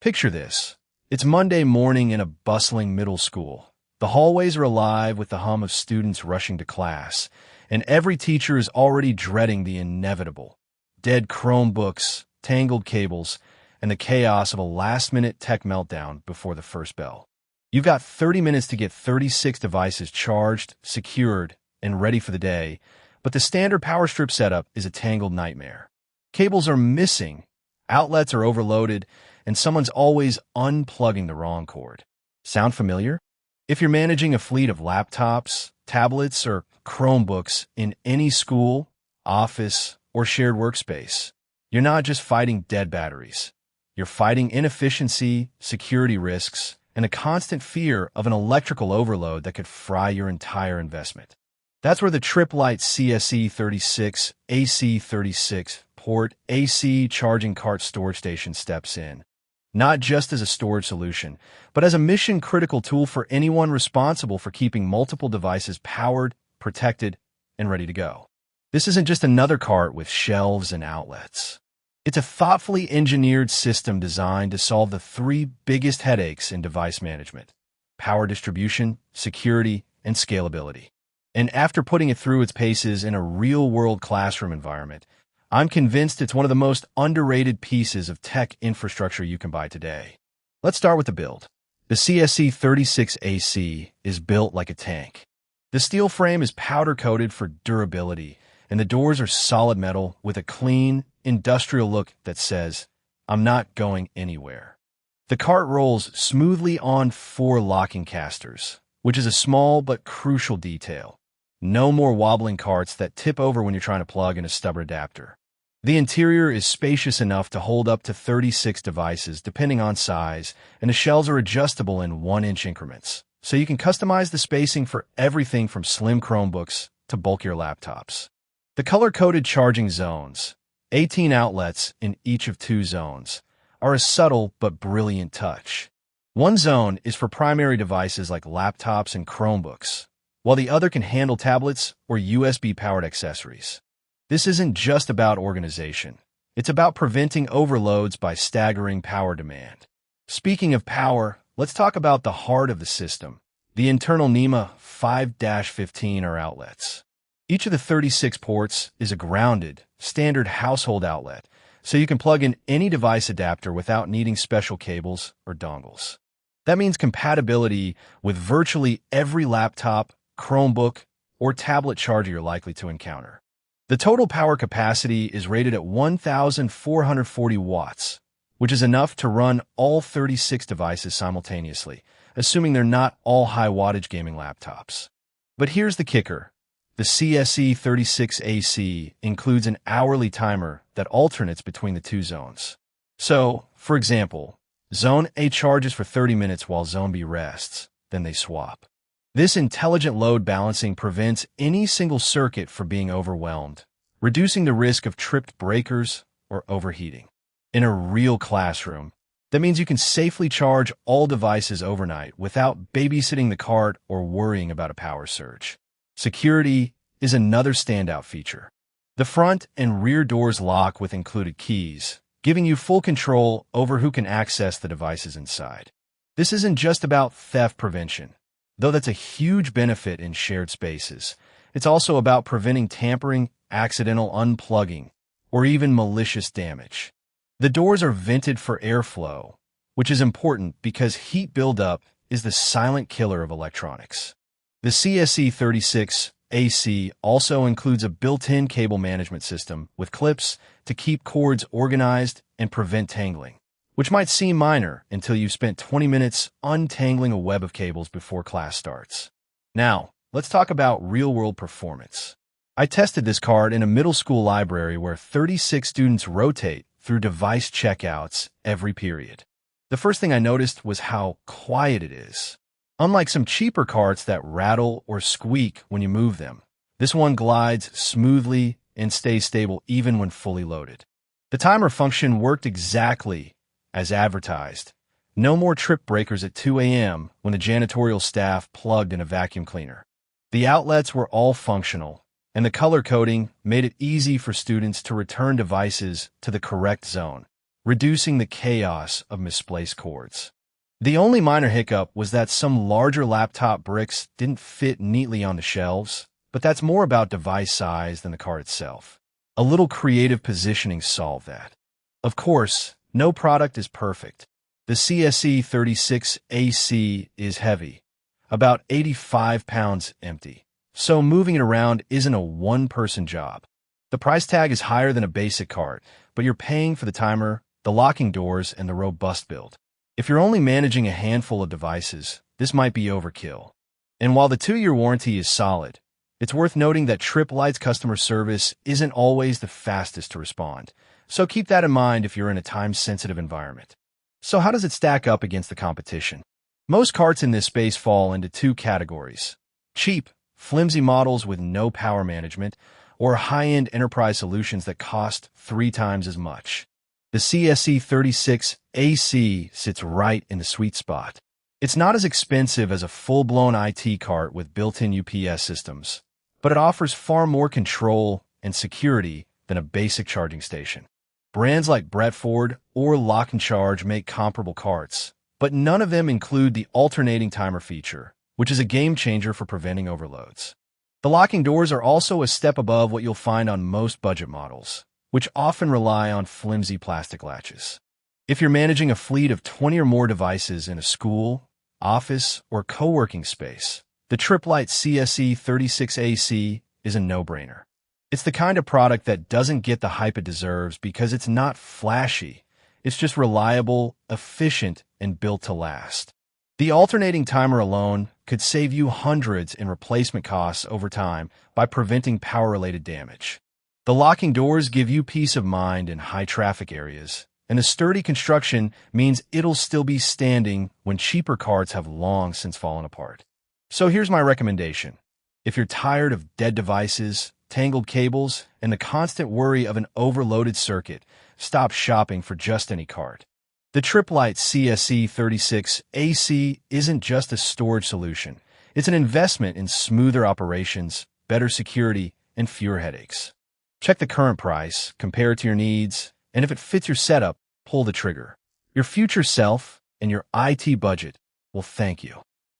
Picture this. It's Monday morning in a bustling middle school. The hallways are alive with the hum of students rushing to class, and every teacher is already dreading the inevitable. Dead Chromebooks, tangled cables, and the chaos of a last-minute tech meltdown before the first bell. You've got 30 minutes to get 36 devices charged, secured, and ready for the day, but the standard power strip setup is a tangled nightmare. Cables are missing, outlets are overloaded, and someone's always unplugging the wrong cord. Sound familiar? If you're managing a fleet of laptops, tablets, or Chromebooks in any school, office, or shared workspace, you're not just fighting dead batteries. You're fighting inefficiency, security risks, and a constant fear of an electrical overload that could fry your entire investment. That's where the Tripp Lite CSC36AC 36 port AC charging cart storage station steps in. Not just as a storage solution, but as a mission-critical tool for anyone responsible for keeping multiple devices powered, protected, and ready to go. This isn't just another cart with shelves and outlets. It's a thoughtfully engineered system designed to solve the three biggest headaches in device management: power distribution, security, and scalability. And after putting it through its paces in a real-world classroom environment, I'm convinced it's one of the most underrated pieces of tech infrastructure you can buy today. Let's start with the build. The CSC36AC is built like a tank. The steel frame is powder-coated for durability, and the doors are solid metal with a clean, industrial look that says, "I'm not going anywhere." The cart rolls smoothly on 4 locking casters, which is a small but crucial detail. No more wobbling carts that tip over when you're trying to plug in a stubborn adapter. The interior is spacious enough to hold up to 36 devices depending on size, and the shelves are adjustable in 1-inch increments, so you can customize the spacing for everything from slim Chromebooks to bulkier laptops. The color-coded charging zones, 18 outlets in each of 2 zones, are a subtle but brilliant touch. One zone is for primary devices like laptops and Chromebooks, while the other can handle tablets or USB-powered accessories. This isn't just about organization. It's about preventing overloads by staggering power demand. Speaking of power, let's talk about the heart of the system. The internal NEMA 5-15 are outlets. Each of the 36 ports is a grounded, standard household outlet, so you can plug in any device adapter without needing special cables or dongles. That means compatibility with virtually every laptop, Chromebook, or tablet charger you're likely to encounter. The total power capacity is rated at 1,440 watts, which is enough to run all 36 devices simultaneously, assuming they're not all high-wattage gaming laptops. But here's the kicker. The CSC36AC includes an hourly timer that alternates between the 2 zones. So, for example, Zone A charges for 30 minutes while Zone B rests, then they swap. This intelligent load balancing prevents any single circuit from being overwhelmed, reducing the risk of tripped breakers or overheating. In a real classroom, that means you can safely charge all devices overnight without babysitting the cart or worrying about a power surge. Security is another standout feature. The front and rear doors lock with included keys, giving you full control over who can access the devices inside. This isn't just about theft prevention. Though that's a huge benefit in shared spaces, it's also about preventing tampering, accidental unplugging, or even malicious damage. The doors are vented for airflow, which is important because heat buildup is the silent killer of electronics. The CSC36AC also includes a built-in cable management system with clips to keep cords organized and prevent tangling, which might seem minor until you've spent 20 minutes untangling a web of cables before class starts. Now, let's talk about real-world performance. I tested this card in a middle school library where 36 students rotate through device checkouts every period. The first thing I noticed was how quiet it is. Unlike some cheaper carts that rattle or squeak when you move them, this one glides smoothly and stays stable even when fully loaded. The timer function worked exactly as advertised. No more trip breakers at 2 a.m. when the janitorial staff plugged in a vacuum cleaner. The outlets were all functional, and the color coding made it easy for students to return devices to the correct zone, reducing the chaos of misplaced cords. The only minor hiccup was that some larger laptop bricks didn't fit neatly on the shelves, but that's more about device size than the cart itself. A little creative positioning solved that. Of course, no product is perfect. The CSC36AC is heavy, about 85 pounds empty, so moving it around isn't a one-person job. The price tag is higher than a basic cart, but you're paying for the timer, the locking doors, and the robust build. If you're only managing a handful of devices, this might be overkill. And while the 2-year warranty is solid, it's worth noting that Tripp Lite's customer service isn't always the fastest to respond, so keep that in mind if you're in a time-sensitive environment. So how does it stack up against the competition? Most carts in this space fall into 2 categories: cheap, flimsy models with no power management, or high-end enterprise solutions that cost 3 times as much. The CSC36AC sits right in the sweet spot. It's not as expensive as a full-blown IT cart with built-in UPS systems, but it offers far more control and security than a basic charging station. Brands like Bradford or Lock and Charge make comparable carts, but none of them include the alternating timer feature, which is a game-changer for preventing overloads. The locking doors are also a step above what you'll find on most budget models, which often rely on flimsy plastic latches. If you're managing a fleet of 20 or more devices in a school, office, or co-working space, the Tripp Lite CSC36AC is a no-brainer. It's the kind of product that doesn't get the hype it deserves because it's not flashy. It's just reliable, efficient, and built to last. The alternating timer alone could save you hundreds in replacement costs over time by preventing power-related damage. The locking doors give you peace of mind in high-traffic areas, and the sturdy construction means it'll still be standing when cheaper carts have long since fallen apart. So here's my recommendation. If you're tired of dead devices, tangled cables, and the constant worry of an overloaded circuit, stop shopping for just any cart. The Tripp Lite CSC36AC isn't just a storage solution. It's an investment in smoother operations, better security, and fewer headaches. Check the current price, compare it to your needs, and if it fits your setup, pull the trigger. Your future self and your IT budget will thank you.